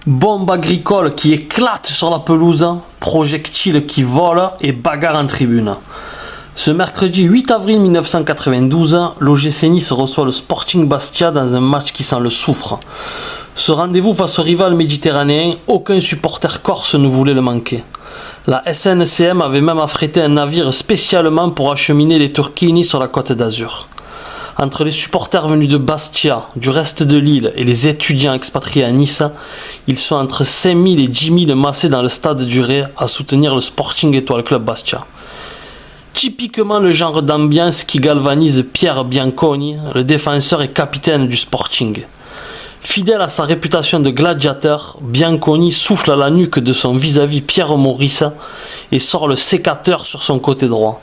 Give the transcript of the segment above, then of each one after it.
Bombe agricole qui éclate sur la pelouse, projectiles qui volent et bagarre en tribune. Ce mercredi 8 avril 1992, l'OGC Nice reçoit le Sporting Bastia dans un match qui sent le soufre. Ce rendez-vous face au rival méditerranéen, aucun supporter corse ne voulait le manquer. La SNCM avait même affrété un navire spécialement pour acheminer les turchini sur la côte d'Azur. Entre les supporters venus de Bastia, du reste de l'île et les étudiants expatriés à Nice, ils sont entre 5 000 et 10 000 massés dans le stade du Ré à soutenir le Sporting Étoile Club Bastia. Typiquement le genre d'ambiance qui galvanise Pierre Bianconi, le défenseur et capitaine du Sporting. Fidèle à sa réputation de gladiateur, Bianconi souffle à la nuque de son vis-à-vis Pierre Maurice et sort le sécateur sur son côté droit.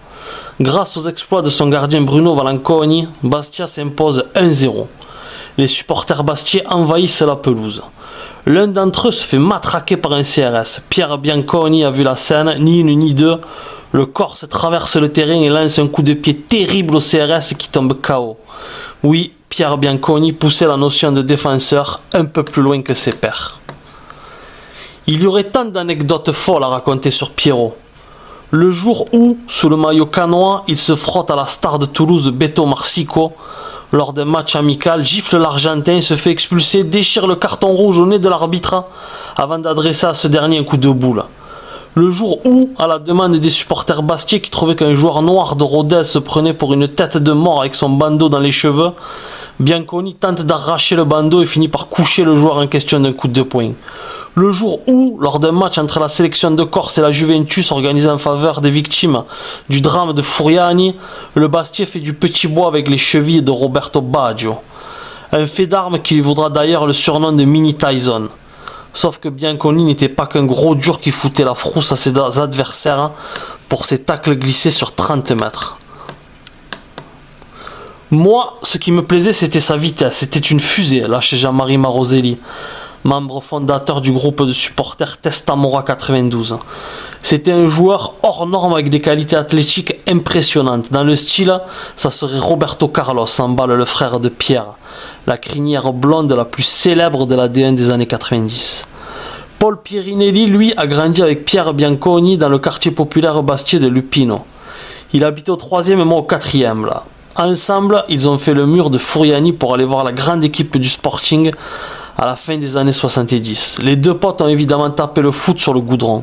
Grâce aux exploits de son gardien Bruno Valanconi, Bastia s'impose 1-0. Les supporters bastiais envahissent la pelouse. L'un d'entre eux se fait matraquer par un CRS. Pierre Bianconi a vu la scène, ni une ni deux. Le Corse traverse le terrain et lance un coup de pied terrible au CRS qui tombe KO. Oui, Pierre Bianconi poussait la notion de défenseur un peu plus loin que ses pairs. Il y aurait tant d'anecdotes folles à raconter sur Pierrot. Le jour où, sous le maillot canois, il se frotte à la star de Toulouse Beto Marsico, lors d'un match amical, gifle l'Argentin, se fait expulser, déchire le carton rouge au nez de l'arbitre avant d'adresser à ce dernier un coup de boule. Le jour où, à la demande des supporters bastiais qui trouvaient qu'un joueur noir de Rodez se prenait pour une tête de mort avec son bandeau dans les cheveux, Bianconi tente d'arracher le bandeau et finit par coucher le joueur en question d'un coup de poing. Le jour où, lors d'un match entre la sélection de Corse et la Juventus organisé en faveur des victimes du drame de Furiani, le Bastia fait du petit bois avec les chevilles de Roberto Baggio. Un fait d'armes qui lui vaudra d'ailleurs le surnom de Mini Tyson. Sauf que Bianconi n'était pas qu'un gros dur qui foutait la frousse à ses adversaires pour ses tacles glissés sur 30 mètres. Moi, ce qui me plaisait, c'était sa vitesse. C'était une fusée, lâche Jean-Marie Maroselli, membre fondateur du groupe de supporters Testamora 92. C'était un joueur hors norme avec des qualités athlétiques impressionnantes. Dans le style, ça serait Roberto Carlos, en balle le frère de Pierre, la crinière blonde la plus célèbre de la D1 des années 90. Paul Pierinelli, lui, a grandi avec Pierre Bianconi dans le quartier populaire bastiais de Lupino. Il habitait au 3e et moi au 4e là. Ensemble, ils ont fait le mur de Furiani pour aller voir la grande équipe du Sporting à la fin des années 70. Les deux potes ont évidemment tapé le foot sur le goudron.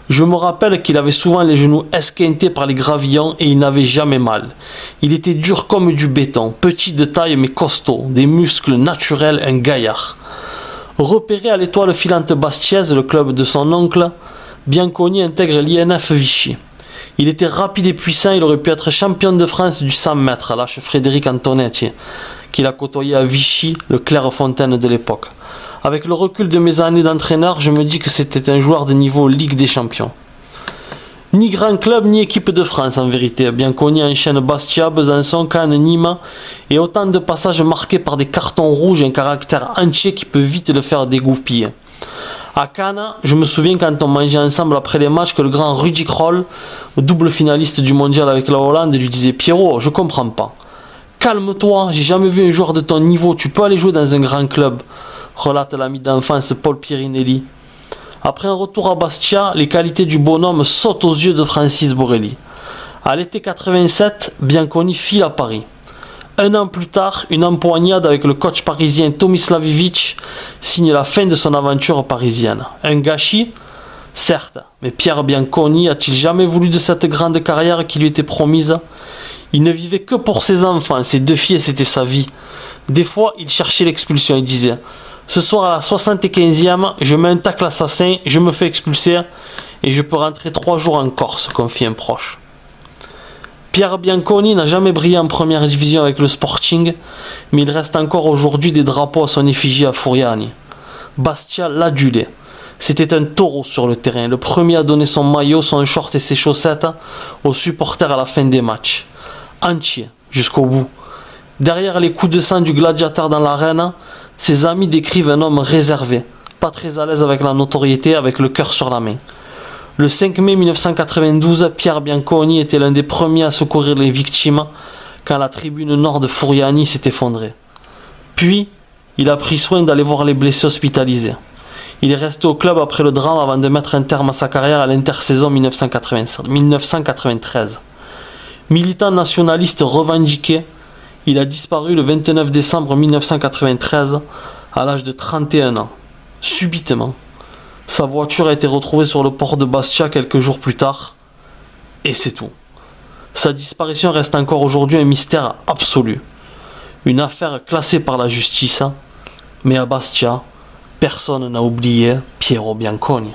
Je me rappelle qu'il avait souvent les genoux esquintés par les gravillons et il n'avait jamais mal. Il était dur comme du béton, petit de taille mais costaud, des muscles naturels, un gaillard. Repéré à l'Étoile filante bastiaise, le club de son oncle, Bianconi intègre l'INF Vichy. Il était rapide et puissant, il aurait pu être champion de France du 100 mètres, lâche Frédéric Antonetti, qu'il a côtoyé à Vichy, le Clairefontaine de l'époque. Avec le recul de mes années d'entraîneur, je me dis que c'était un joueur de niveau Ligue des Champions. Ni grand club, ni équipe de France en vérité. Bianconi enchaîne Bastia, Besançon, Cannes, Nîmes, et autant de passages marqués par des cartons rouges et un caractère entier qui peut vite le faire dégoupiller. À Cannes, je me souviens quand on mangeait ensemble après les matchs que le grand Rudy Kroll, double finaliste du mondial avec la Hollande, lui disait « Pierrot, je comprends pas. Calme-toi, j'ai jamais vu un joueur de ton niveau, tu peux aller jouer dans un grand club », relate l'ami d'enfance Paul Pierinelli. Après un retour à Bastia, les qualités du bonhomme sautent aux yeux de Francis Borelli. À l'été 87, Bianconi file à Paris. Un an plus tard, une empoignade avec le coach parisien Tomislav Ivic signe la fin de son aventure parisienne. Un gâchis ? Certes, mais Pierre Bianconi a-t-il jamais voulu de cette grande carrière qui lui était promise ? Il ne vivait que pour ses enfants, ses deux filles, c'était sa vie. Des fois, il cherchait l'expulsion, il disait « Ce soir à la 75e, je mets un tacle assassin, je me fais expulser et je peux rentrer 3 jours en Corse », confie un proche. Pierre Bianconi n'a jamais brillé en première division avec le Sporting, mais il reste encore aujourd'hui des drapeaux à son effigie à Furiani. Bastia l'adulait. C'était un taureau sur le terrain, le premier à donner son maillot, son short et ses chaussettes aux supporters à la fin des matchs. Entier, jusqu'au bout. Derrière les coups de sang du gladiateur dans l'arène, ses amis décrivent un homme réservé, pas très à l'aise avec la notoriété, avec le cœur sur la main. Le 5 mai 1992, Pierre Bianconi était l'un des premiers à secourir les victimes quand la tribune nord de Furiani s'est effondrée. Puis, il a pris soin d'aller voir les blessés hospitalisés. Il est resté au club après le drame avant de mettre un terme à sa carrière à l'intersaison 1993. Militant nationaliste revendiqué, il a disparu le 29 décembre 1993 à l'âge de 31 ans. Subitement, sa voiture a été retrouvée sur le port de Bastia quelques jours plus tard, et c'est tout. Sa disparition reste encore aujourd'hui un mystère absolu. Une affaire classée par la justice, mais à Bastia, personne n'a oublié Piero Bianconi.